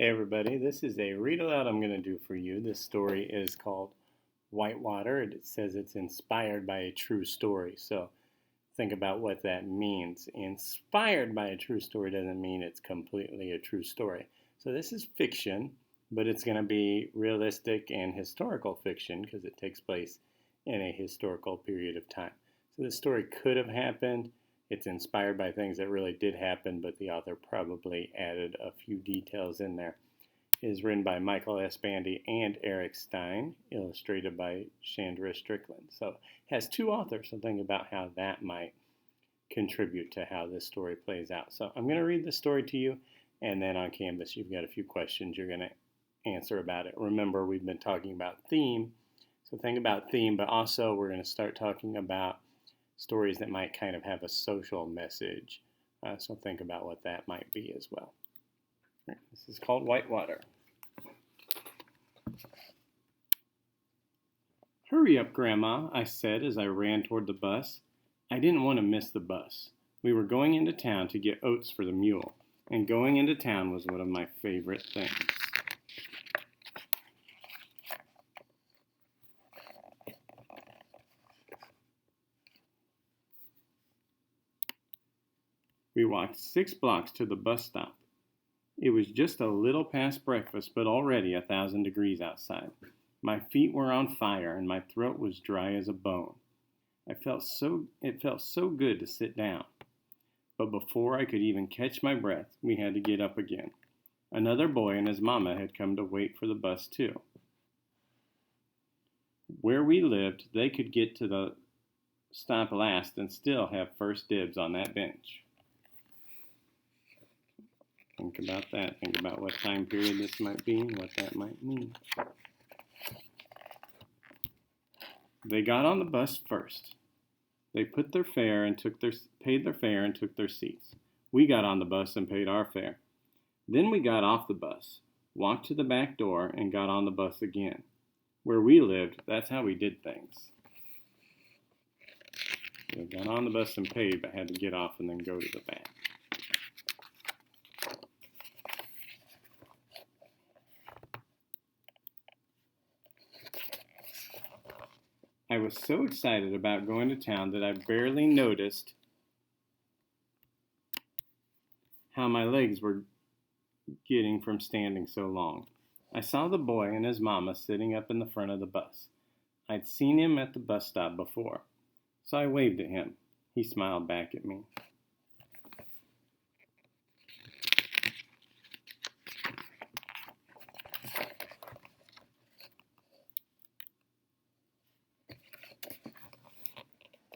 Hey everybody, this is a read aloud I'm going to do for you. This story is called Whitewater. It says it's inspired by a true story. So think about what that means. Inspired by a true story doesn't mean it's completely a true story. So this is fiction, but it's going to be realistic and historical fiction because it takes place in a historical period of time. So this story could have happened. It's inspired by things that really did happen, but the author probably added a few details in there. It is written by Michael S. Bandy and Eric Stein, illustrated by Chandra Strickland. So it has two authors, so think about how that might contribute to how this story plays out. So I'm going to read the story to you, and then on Canvas you've got a few questions you're going to answer about it. Remember, we've been talking about theme, so think about theme, but also we're going to start talking about stories that might kind of have a social message. So think about what that might be as well. This is called Whitewater. Hurry up, Grandma, I said as I ran toward the bus. I didn't want to miss the bus. We were going into town to get oats for the mule, and going into town was one of my favorite things. We walked 6 blocks to the bus stop. It was just a little past breakfast, but already 1,000 degrees outside. My feet were on fire, and my throat was dry as a bone. It felt so good to sit down. But before I could even catch my breath, we had to get up again. Another boy and his mama had come to wait for the bus too. Where we lived, they could get to the stop last and still have first dibs on that bench. Think about that. Think about what time period this might be and what that might mean. They got on the bus first. They paid their fare and took their seats. We got on the bus and paid our fare. Then we got off the bus, walked to the back door, and got on the bus again. Where we lived, that's how we did things. They got on the bus and paid, but had to get off and then go to the back. I was so excited about going to town that I barely noticed how my legs were getting from standing so long. I saw the boy and his mama sitting up in the front of the bus. I'd seen him at the bus stop before, so I waved at him. He smiled back at me.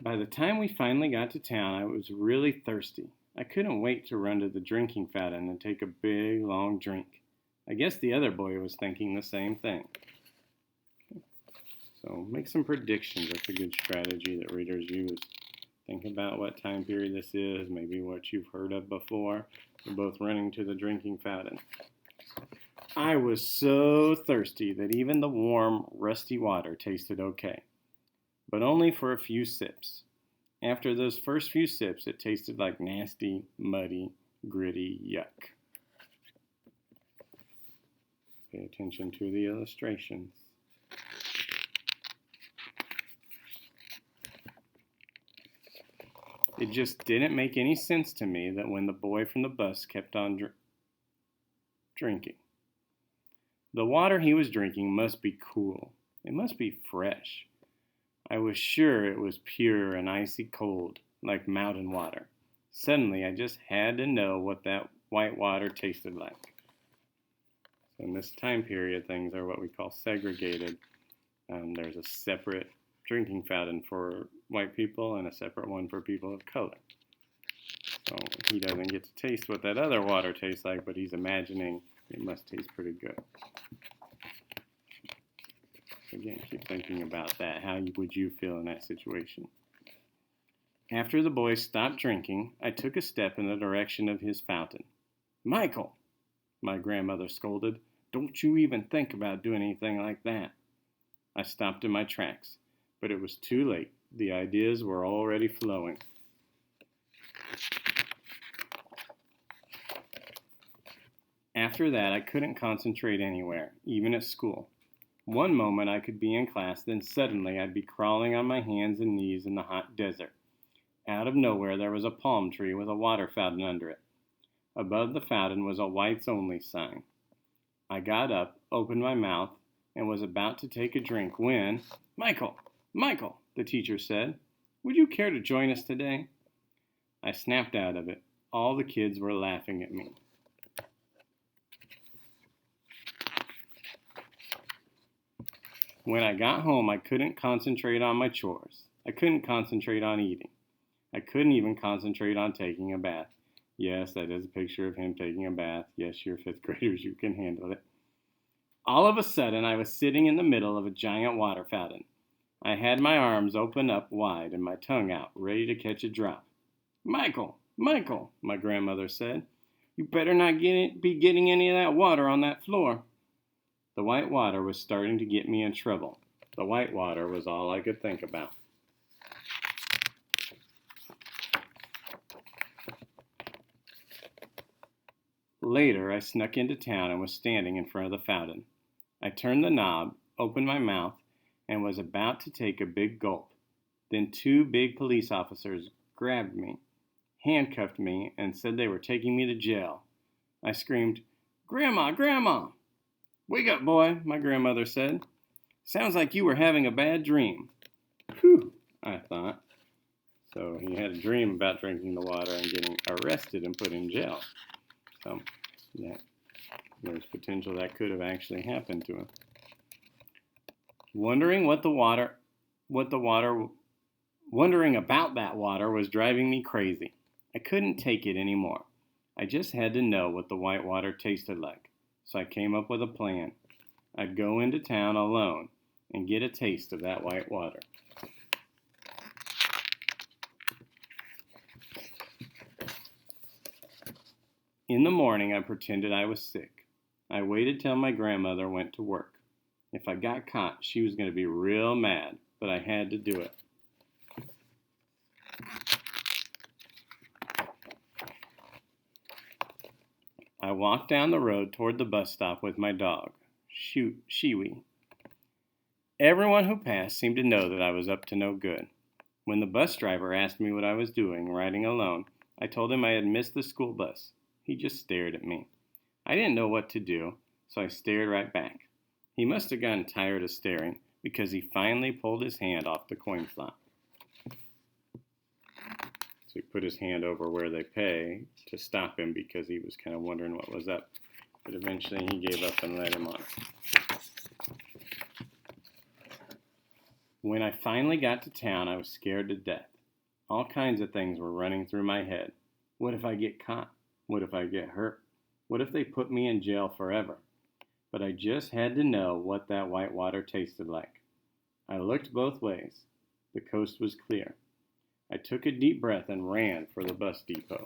By the time we finally got to town, I was really thirsty. I couldn't wait to run to the drinking fountain and take a big, long drink. I guess the other boy was thinking the same thing. So make some predictions. That's a good strategy that readers use. Think about what time period this is, maybe what you've heard of before. We're both running to the drinking fountain. I was so thirsty that even the warm, rusty water tasted okay, but only for a few sips. After those first few sips, it tasted like nasty, muddy, gritty yuck. Pay attention to the illustrations. It just didn't make any sense to me that when the boy from the bus kept on drinking. The water he was drinking must be cool. It must be fresh. I was sure it was pure and icy cold, like mountain water. Suddenly, I just had to know what that white water tasted like. So in this time period, things are what we call segregated. There's a separate drinking fountain for white people and a separate one for people of color. So he doesn't get to taste what that other water tastes like, but he's imagining it must taste pretty good. Again, keep thinking about that. How would you feel in that situation? After the boy stopped drinking, I took a step in the direction of his fountain. "Michael," my grandmother scolded, "don't you even think about doing anything like that." I stopped in my tracks, but it was too late. The ideas were already flowing. After that, I couldn't concentrate anywhere, even at school. One moment I could be in class, then suddenly I'd be crawling on my hands and knees in the hot desert. Out of nowhere, there was a palm tree with a water fountain under it. Above the fountain was a whites only sign. I got up, opened my mouth, and was about to take a drink when, "Michael, Michael," the teacher said, "would you care to join us today?" I snapped out of it. All the kids were laughing at me. When I got home, I couldn't concentrate on my chores. I couldn't concentrate on eating. I couldn't even concentrate on taking a bath. Yes, that is a picture of him taking a bath. Yes, you're fifth graders, you can handle it. All of a sudden, I was sitting in the middle of a giant water fountain. I had my arms open up wide and my tongue out, ready to catch a drop. "Michael, Michael," my grandmother said, "you better not be getting any of that water on that floor." The white water was starting to get me in trouble. The white water was all I could think about. Later, I snuck into town and was standing in front of the fountain. I turned the knob, opened my mouth, and was about to take a big gulp. Then two big police officers grabbed me, handcuffed me, and said they were taking me to jail. I screamed, "Grandma, Grandma!" "Wake up, boy," my grandmother said. "Sounds like you were having a bad dream." Whew, I thought. So he had a dream about drinking the water and getting arrested and put in jail. So yeah, there's potential that could have actually happened to him. Wondering about that water was driving me crazy. I couldn't take it anymore. I just had to know what the white water tasted like. So I came up with a plan. I'd go into town alone and get a taste of that white water. In the morning, I pretended I was sick. I waited till my grandmother went to work. If I got caught, she was going to be real mad, but I had to do it. I walked down the road toward the bus stop with my dog, Shiwi. Everyone who passed seemed to know that I was up to no good. When the bus driver asked me what I was doing, riding alone, I told him I had missed the school bus. He just stared at me. I didn't know what to do, so I stared right back. He must have gotten tired of staring because he finally pulled his hand off the coin slot. So he put his hand over where they pay to stop him because he was kind of wondering what was up. But eventually he gave up and let him on. When I finally got to town, I was scared to death. All kinds of things were running through my head. What if I get caught? What if I get hurt? What if they put me in jail forever? But I just had to know what that white water tasted like. I looked both ways. The coast was clear. I took a deep breath and ran for the bus depot.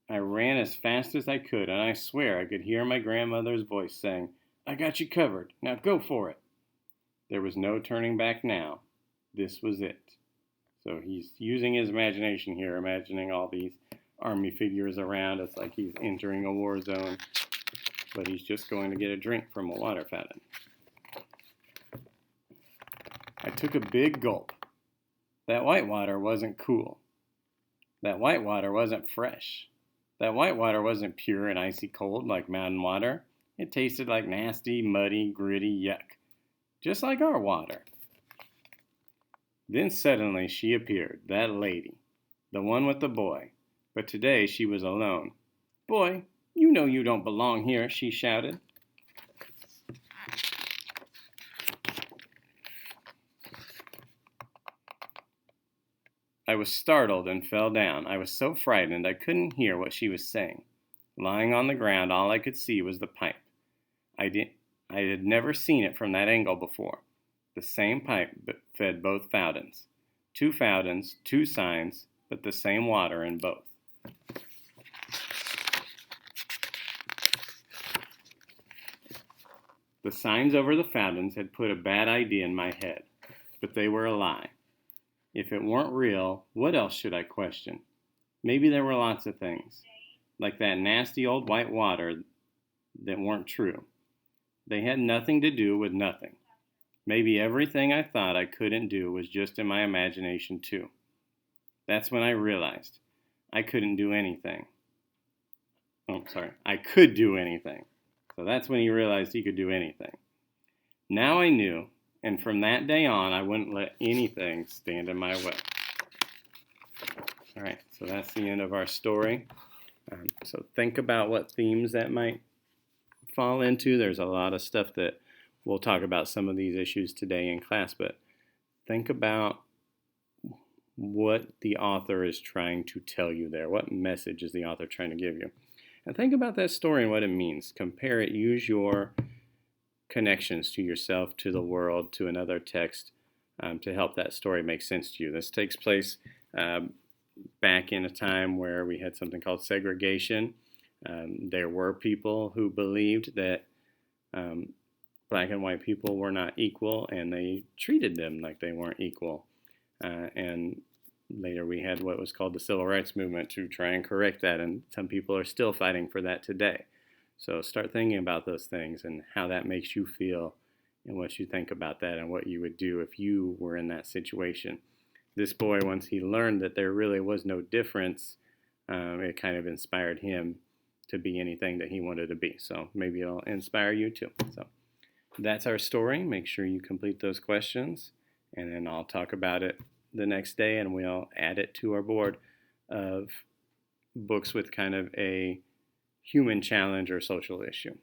I ran as fast as I could, and I swear I could hear my grandmother's voice saying, "I got you covered. Now go for it." There was no turning back now. This was it. So he's using his imagination here, imagining all these army figures around. It's like he's entering a war zone, but he's just going to get a drink from a water fountain. I took a big gulp. That white water wasn't cool. That white water wasn't fresh. That white water wasn't pure and icy cold like mountain water. It tasted like nasty, muddy, gritty yuck. Just like our water. Then suddenly she appeared, that lady, the one with the boy. But today she was alone. "Boy, you know you don't belong here," she shouted. I was startled and fell down. I was so frightened I couldn't hear what she was saying. Lying on the ground, all I could see was the pipe. I had never seen it from that angle before. The same pipe fed both fountains. 2 fountains, 2 signs, but the same water in both. The signs over the fountains had put a bad idea in my head, but they were a lie. If it weren't real, what else should I question? Maybe there were lots of things, like that nasty old white water, that weren't true. They had nothing to do with nothing. Maybe everything I thought I couldn't do was just in my imagination, too. That's when I realized I couldn't do anything. Oh, sorry. I could do anything. So that's when he realized he could do anything. Now I knew, and from that day on, I wouldn't let anything stand in my way. All right, so that's the end of our story. So think about what themes that might fall into. There's a lot of stuff that we'll talk about some of these issues today in class, but think about what the author is trying to tell you there. What message is the author trying to give you? And think about that story and what it means. Compare it. Use your connections to yourself, to the world, to another text to help that story make sense to you. This takes place back in a time where we had something called segregation. There were people who believed that black and white people were not equal, and they treated them like they weren't equal. And later we had what was called the Civil Rights Movement to try and correct that, and some people are still fighting for that today. So start thinking about those things and how that makes you feel and what you think about that and what you would do if you were in that situation. This boy, once he learned that there really was no difference, it kind of inspired him to be anything that he wanted to be. So maybe it'll inspire you too. So that's our story. Make sure you complete those questions, and then I'll talk about it the next day, and we'll add it to our board of books with kind of a human challenge or social issue.